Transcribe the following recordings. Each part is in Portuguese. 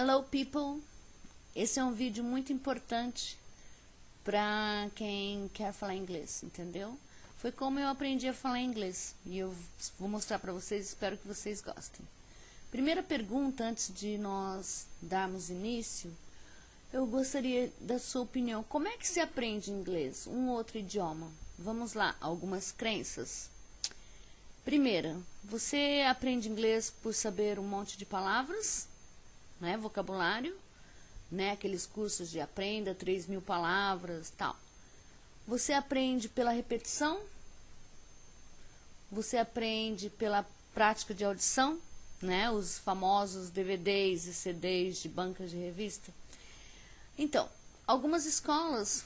Hello people, esse é um vídeo muito importante para quem quer falar inglês, entendeu? Foi como eu aprendi a falar inglês e eu vou mostrar para vocês, espero que vocês gostem. Primeira pergunta, antes de nós darmos início, eu gostaria da sua opinião. Como é que se aprende inglês, um outro idioma? Vamos lá, algumas crenças. Primeira, você aprende inglês por saber um monte de palavras, né, vocabulário, né, aqueles cursos de aprenda 3.000 palavras, tal. Você aprende pela repetição, você aprende pela prática de audição, né, os famosos DVDs e CDs de bancas de revista. Então, algumas escolas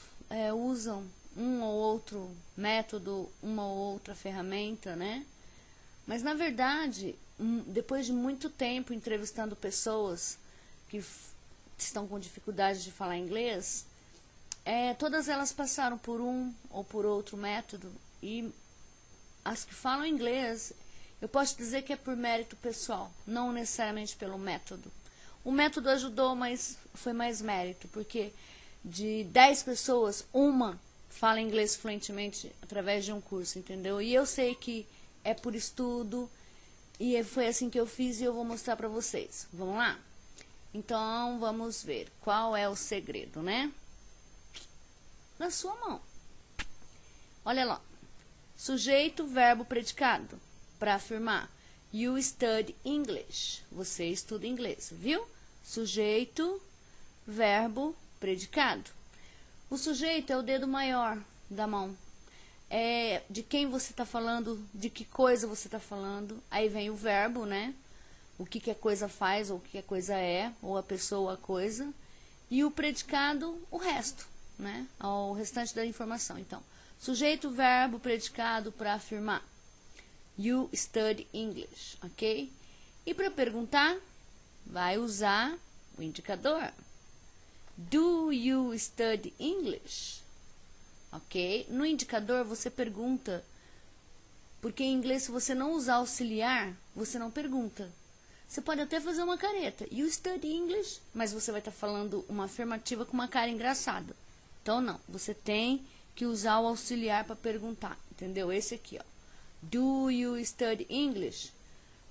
usam um ou outro método, uma ou outra ferramenta, né, mas na verdade, depois de muito tempo entrevistando pessoas que estão com dificuldade de falar inglês, todas elas passaram por um ou por outro método, e as que falam inglês, eu posso dizer que é por mérito pessoal, não necessariamente pelo método. O método ajudou, mas foi mais mérito, porque de 10 pessoas, uma fala inglês fluentemente através de um curso, entendeu? E eu sei que é por estudo, e foi assim que eu fiz, e eu vou mostrar para vocês. Vamos lá? Então, vamos ver qual é o segredo, né? Na sua mão. Olha lá. Sujeito, verbo, predicado. Para afirmar. You study English. Você estuda inglês, viu? Sujeito, verbo, predicado. O sujeito é o dedo maior da mão. É de quem você está falando, de que coisa você está falando. Aí vem o verbo, né? O que a coisa faz, ou o que a coisa é, ou a pessoa ou a coisa. E o predicado, o resto, né? O restante da informação. Então, sujeito, verbo, predicado para afirmar. You study English, ok? E para perguntar, vai usar o indicador. Do you study English? Ok? No indicador você pergunta, porque em inglês, se você não usar auxiliar, você não pergunta. Você pode até fazer uma careta. You study English? Mas você vai estar falando uma afirmativa com uma cara engraçada. Então, não. Você tem que usar o auxiliar para perguntar. Entendeu? Esse aqui, ó. Do you study English?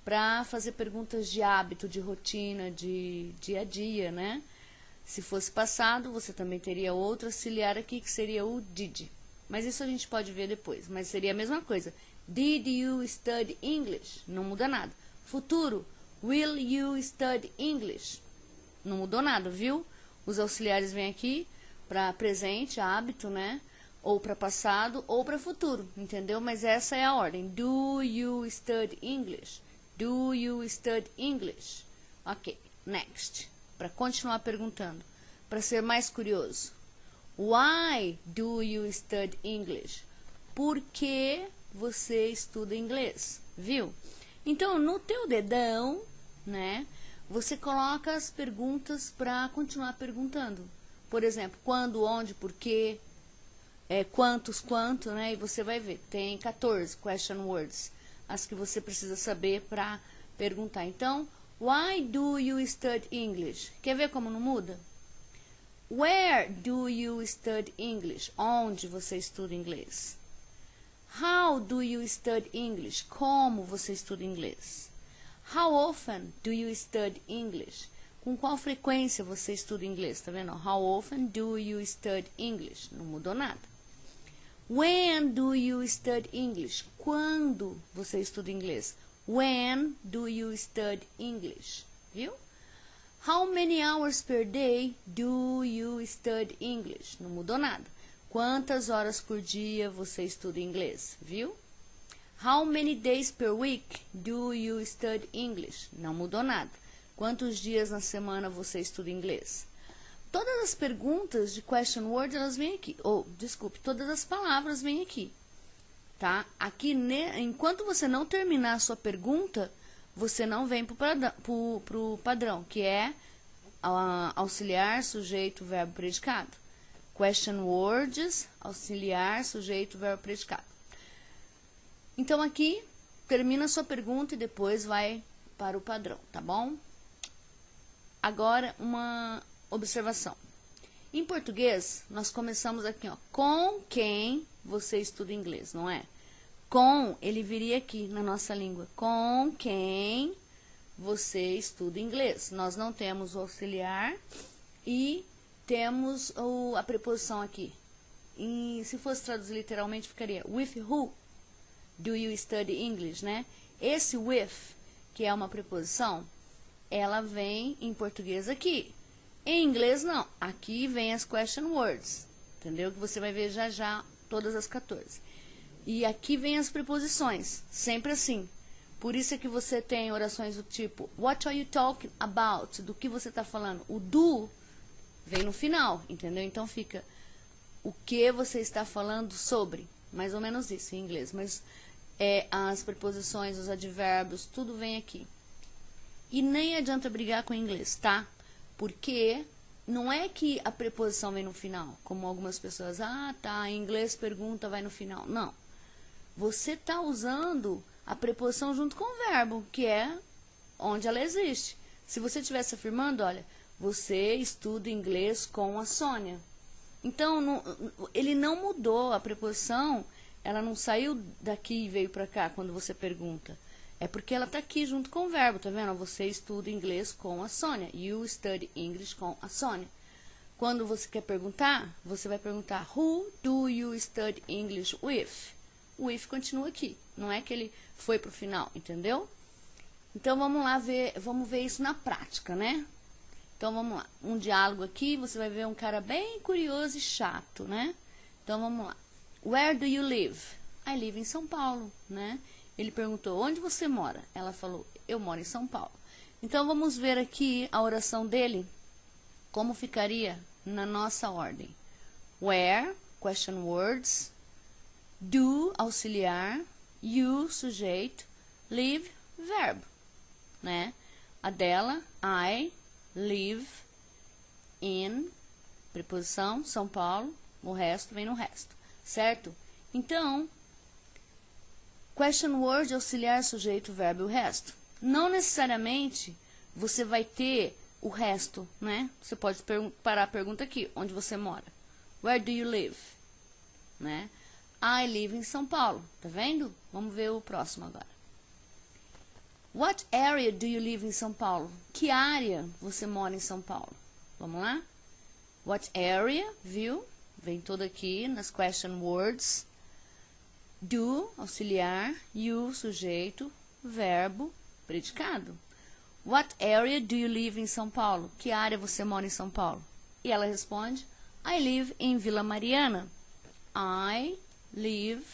Para fazer perguntas de hábito, de rotina, de dia a dia, né? Se fosse passado, você também teria outro auxiliar aqui, que seria o did. Mas isso a gente pode ver depois. Mas seria a mesma coisa. Did you study English? Não muda nada. Futuro. Will you study English? Não mudou nada, viu? Os auxiliares vêm aqui para presente, hábito, né? Ou para passado, ou para futuro, entendeu? Mas essa é a ordem. Do you study English? Do you study English? Ok, next. Para continuar perguntando, para ser mais curioso. Why do you study English? Por que você estuda inglês? Viu? Então, no teu dedão, né, você coloca as perguntas para continuar perguntando. Por exemplo, quando, onde, por quê, quantos, quanto, né, e você vai ver. Tem 14 question words, as que você precisa saber para perguntar. Então, why do you study English? Quer ver como não muda? Where do you study English? Onde você estuda inglês? How do you study English? Como você estuda inglês? How often do you study English? Com qual frequência você estuda inglês? Tá vendo? How often do you study English? Não mudou nada. When do you study English? Quando você estuda inglês? When do you study English? Viu? How many hours per day do you study English? Não mudou nada. Quantas horas por dia você estuda inglês? Viu? How many days per week do you study English? Não mudou nada. Quantos dias na semana você estuda inglês? Todas as perguntas de question word, elas vêm aqui. Desculpe, todas as palavras vêm aqui. Tá? Aqui, enquanto você não terminar a sua pergunta, você não vem pro padrão, que é auxiliar, sujeito, verbo, predicado. Question words, auxiliar, sujeito, verbo, predicado. Então, aqui, termina a sua pergunta e depois vai para o padrão, tá bom? Agora, uma observação. Em português, nós começamos aqui, ó, com quem você estuda inglês, não é? Com, ele viria aqui na nossa língua. Com quem você estuda inglês. Nós não temos o auxiliar e temos a preposição aqui. E se fosse traduzir literalmente, ficaria with who do you study English, né? Esse with, que é uma preposição, ela vem em português aqui. Em inglês, não. Aqui vem as question words, entendeu? Que você vai ver já já todas as 14. E aqui vem as preposições, sempre assim. Por isso é que você tem orações do tipo what are you talking about? Do que você está falando? O do vem no final, entendeu? Então fica o que você está falando sobre. Mais ou menos isso em inglês. Mas as preposições, os advérbios, tudo vem aqui. E nem adianta brigar com o inglês, tá? Porque não é que a preposição vem no final, como algumas pessoas, tá, em inglês pergunta vai no final. Não. Você está usando a preposição junto com o verbo, que é onde ela existe. Se você estivesse afirmando, olha, você estuda inglês com a Sônia. Então, ele não mudou a preposição, ela não saiu daqui e veio para cá quando você pergunta. É porque ela está aqui junto com o verbo, tá vendo? Você estuda inglês com a Sônia. You study English com a Sônia. Quando você quer perguntar, você vai perguntar who do you study English with? O if continua aqui. Não é que ele foi para o final, entendeu? Então, vamos ver isso na prática, né? Então, vamos lá. Um diálogo aqui, você vai ver um cara bem curioso e chato, né? Então, vamos lá. Where do you live? I live em São Paulo, né? Ele perguntou, onde você mora? Ela falou, eu moro em São Paulo. Então, vamos ver aqui a oração dele, como ficaria na nossa ordem. Where, question words, do, auxiliar, you, sujeito, live, verbo, né? A dela, I live in, preposição, São Paulo, o resto vem no resto, certo? Então, question word, auxiliar, sujeito, verbo e o resto. Não necessariamente você vai ter o resto, né? Você pode parar a pergunta aqui, onde você mora? Where do you live? Né? I live em São Paulo, tá vendo? Vamos ver o próximo agora. What area do you live in São Paulo? Que área você mora em São Paulo? Vamos lá? What area, viu? Vem todo aqui nas question words. Do, auxiliar, you, sujeito, verbo, predicado. What area do you live in São Paulo? Que área você mora em São Paulo? E ela responde, I live in Vila Mariana. I live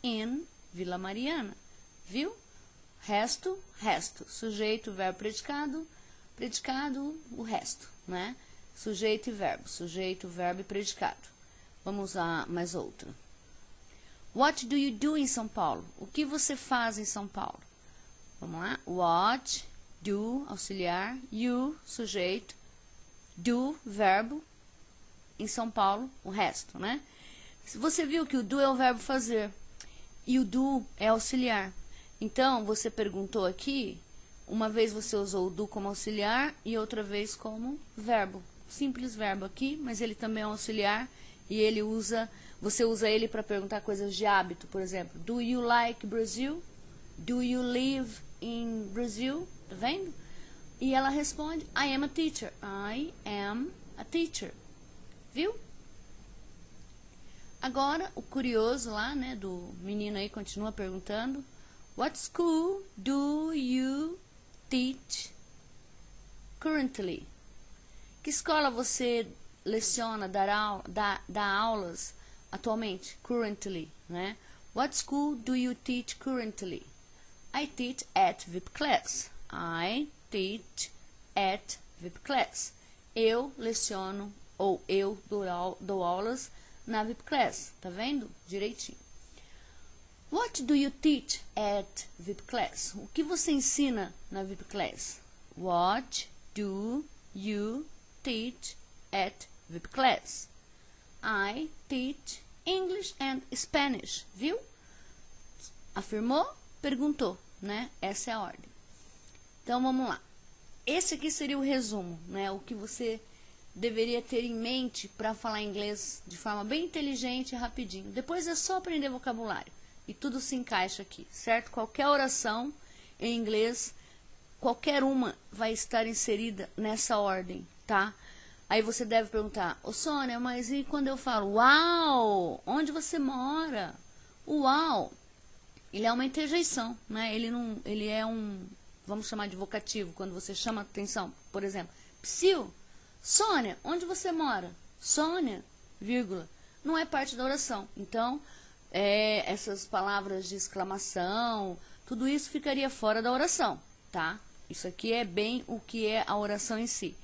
in Vila Mariana. Viu? Resto, resto. Sujeito, verbo, predicado. Predicado, o resto, né? Sujeito e verbo e predicado. Vamos a mais outra. What do you do em São Paulo? O que você faz em São Paulo? Vamos lá. What, do, auxiliar, you, sujeito, do, verbo, em São Paulo, o resto, né? Você viu que o do é o verbo fazer e o do é auxiliar. Então, você perguntou aqui, uma vez você usou o do como auxiliar e outra vez como verbo. Simples verbo aqui, mas ele também é um auxiliar e você usa ele para perguntar coisas de hábito, por exemplo. Do you like Brazil? Do you live in Brazil? Tá vendo? E ela responde, I am a teacher. I am a teacher. Viu? Agora, o curioso lá, né, do menino aí continua perguntando, what school do you teach currently? Que escola você leciona, dá aulas atualmente? Currently, né? What school do you teach currently? I teach at VIP class. I teach at VIP class. Eu leciono ou eu dou aulas na VIP class. Tá vendo? Direitinho. What do you teach at VIP class? O que você ensina na VIP class? What do you teach at VIP class? I teach English and Spanish. Viu? Afirmou, perguntou, né? Essa é a ordem. Então, vamos lá. esse aqui seria o resumo, né? O que você deveria ter em mente para falar inglês de forma bem inteligente e rapidinho. Depois é só aprender vocabulário e tudo se encaixa aqui, certo? Qualquer oração em inglês, qualquer uma vai estar inserida nessa ordem, tá? Aí você deve perguntar: ô Sônia, mas e quando eu falo uau, onde você mora? O uau, ele é uma interjeição, né? Ele é um, vamos chamar de vocativo, quando você chama atenção. Por exemplo, psiu, Sônia, onde você mora? Sônia, vírgula, não é parte da oração. Então, essas palavras de exclamação, tudo isso ficaria fora da oração, tá? Isso aqui é bem o que é a oração em si.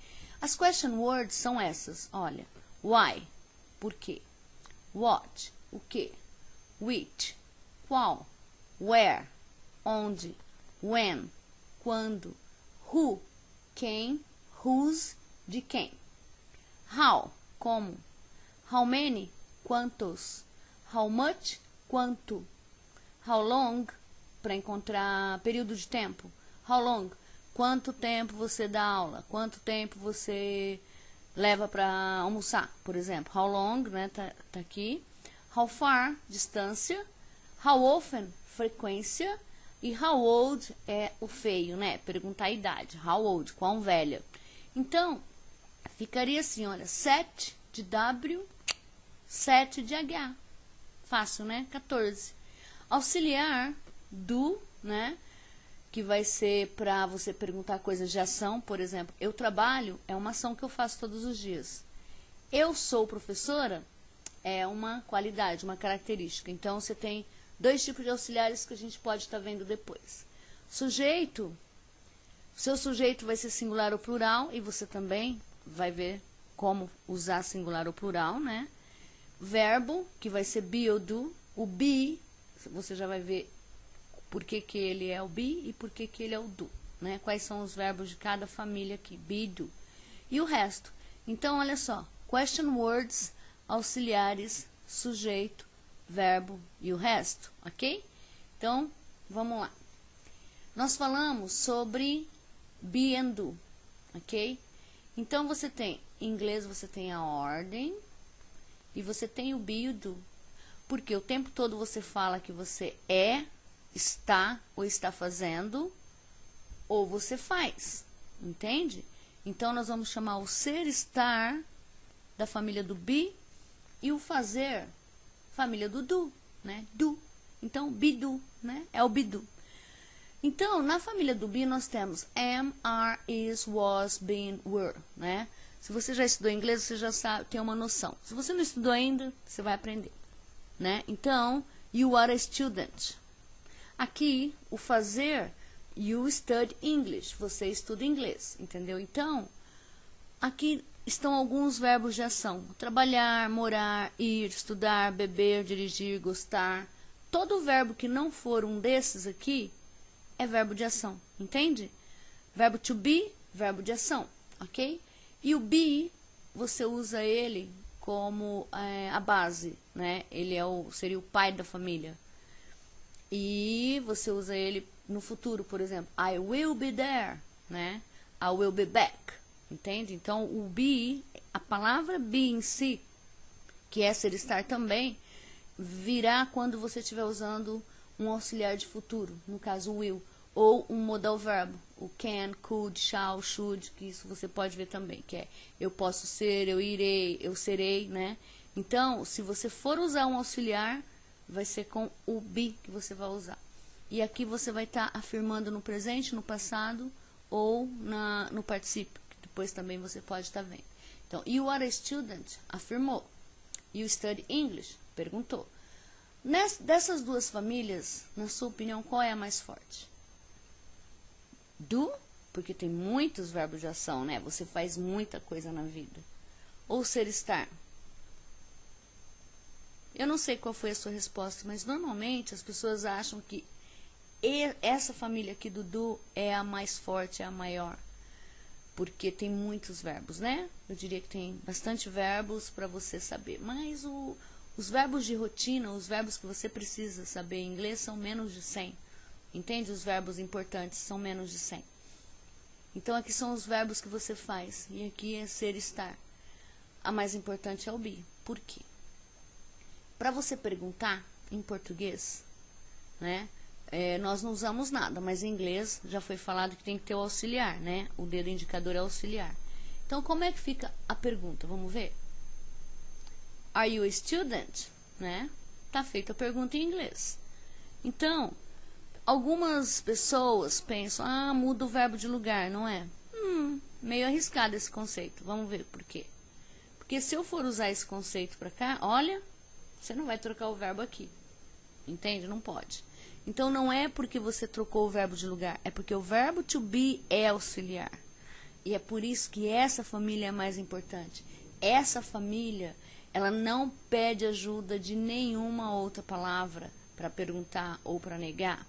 As question words são essas, olha. Why, por quê? What, o quê? Which, qual? Where, onde? When, quando? Who, quem? Whose, de quem? How, como? How many, quantos? How much, quanto? How long, para encontrar período de tempo. How long, quanto tempo você dá aula? Quanto tempo você leva para almoçar, por exemplo? How long, né, tá aqui. How far, distância. How often, frequência. E how old é o feio, né? Perguntar a idade. How old, quão velha. Então, ficaria assim, olha, 7 de W, 7 de H. Fácil, né? 14. Auxiliar do, né? Que vai ser para você perguntar coisas de ação. Por exemplo, eu trabalho, é uma ação que eu faço todos os dias. Eu sou professora, é uma qualidade, uma característica. Então, você tem 2 tipos de auxiliares que a gente pode estar vendo depois. Sujeito, seu sujeito vai ser singular ou plural, e você também vai ver como usar singular ou plural, né? Verbo, que vai ser be ou do. O be, você já vai ver por que ele é o be e por que ele é o do, né? Quais são os verbos de cada família aqui, be e do. E o resto. Então, olha só, question words, auxiliares, sujeito, verbo e o resto, ok? Então, vamos lá. Nós falamos sobre be and do, ok? Então, você tem, em inglês, você tem a ordem e você tem o be e o do. Porque o tempo todo você fala que você é, está ou está fazendo, ou você faz, entende? Então, nós vamos chamar o ser, estar, da família do be, e o fazer, família do do, né? Do. Então, be do, né? É o be do. Então, na família do be, nós temos am, are, is, was, been, were, né? Se você já estudou inglês, você já sabe, tem uma noção. Se você não estudou ainda, você vai aprender, né? Então, you are a student. Aqui, o fazer, you study English. Você estuda inglês, entendeu? Então, aqui estão alguns verbos de ação. Trabalhar, morar, ir, estudar, beber, dirigir, gostar. Todo verbo que não for um desses aqui é verbo de ação, entende? Verbo to be, verbo de ação, ok? E o be, você usa ele como a base, né? Ele seria o pai da família. E você usa ele no futuro, por exemplo. I will be there, né? I will be back, entende? Então, o be, a palavra be em si, que é ser estar também, virá quando você estiver usando um auxiliar de futuro, no caso o will, ou um modal verbo, o can, could, shall, should, que isso você pode ver também, que é eu posso ser, eu irei, eu serei, né? Então, se você for usar um auxiliar, vai ser com o be que você vai usar. E aqui você vai estar afirmando no presente, no passado, ou no particípio, que depois também você pode estar vendo. Então, you are a student, afirmou. You study English, perguntou. Dessas duas famílias, na sua opinião, qual é a mais forte? Do, porque tem muitos verbos de ação, né? Você faz muita coisa na vida. Ou ser, estar? Eu não sei qual foi a sua resposta, mas normalmente as pessoas acham que essa família aqui do do é a mais forte, é a maior. Porque tem muitos verbos, né? Eu diria que tem bastante verbos para você saber. Mas os verbos de rotina, os verbos que você precisa saber em inglês são menos de 100. Entende? Os verbos importantes são menos de 100. Então aqui são os verbos que você faz, e aqui é ser, estar. A mais importante é o be. Por quê? Para você perguntar em português, né? Nós não usamos nada, mas em inglês já foi falado que tem que ter o auxiliar, né? O dedo indicador é auxiliar. Então, como é que fica a pergunta? Vamos ver? Are you a student? Né? Tá feita a pergunta em inglês. Então, algumas pessoas pensam, muda o verbo de lugar, não é? Meio arriscado esse conceito. Vamos ver por quê. Porque se eu for usar esse conceito para cá, olha, você não vai trocar o verbo aqui. Entende? Não pode. Então, não é porque você trocou o verbo de lugar, é porque o verbo to be é auxiliar. E é por isso que essa família é mais importante. Essa família, ela não pede ajuda de nenhuma outra palavra para perguntar ou para negar.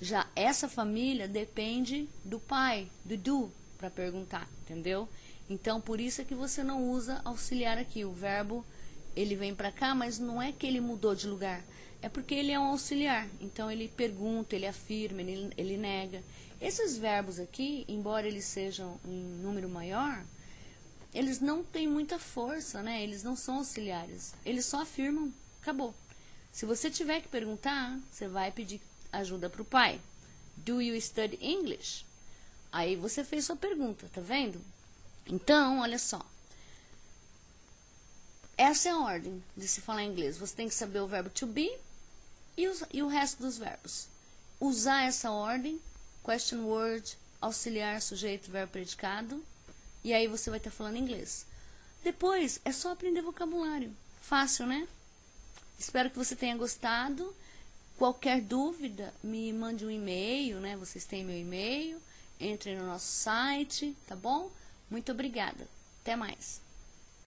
Já essa família depende do pai, do do, para perguntar, entendeu? Então, por isso é que você não usa auxiliar aqui. O verbo, ele vem para cá, mas não é que ele mudou de lugar. É porque ele é um auxiliar. Então, ele pergunta, ele afirma, ele nega. Esses verbos aqui, embora eles sejam em número maior, eles não têm muita força, né? Eles não são auxiliares. Eles só afirmam, acabou. Se você tiver que perguntar, você vai pedir ajuda para o pai. Do you study English? Aí você fez sua pergunta, tá vendo? Então, olha só. Essa é a ordem de se falar inglês. Você tem que saber o verbo to be e o resto dos verbos. Usar essa ordem, question word, auxiliar, sujeito, verbo, predicado, e aí você vai estar falando inglês. Depois, é só aprender vocabulário. Fácil, né? Espero que você tenha gostado. Qualquer dúvida, me mande um e-mail, né? Vocês têm meu e-mail. Entrem no nosso site, tá bom? Muito obrigada. Até mais.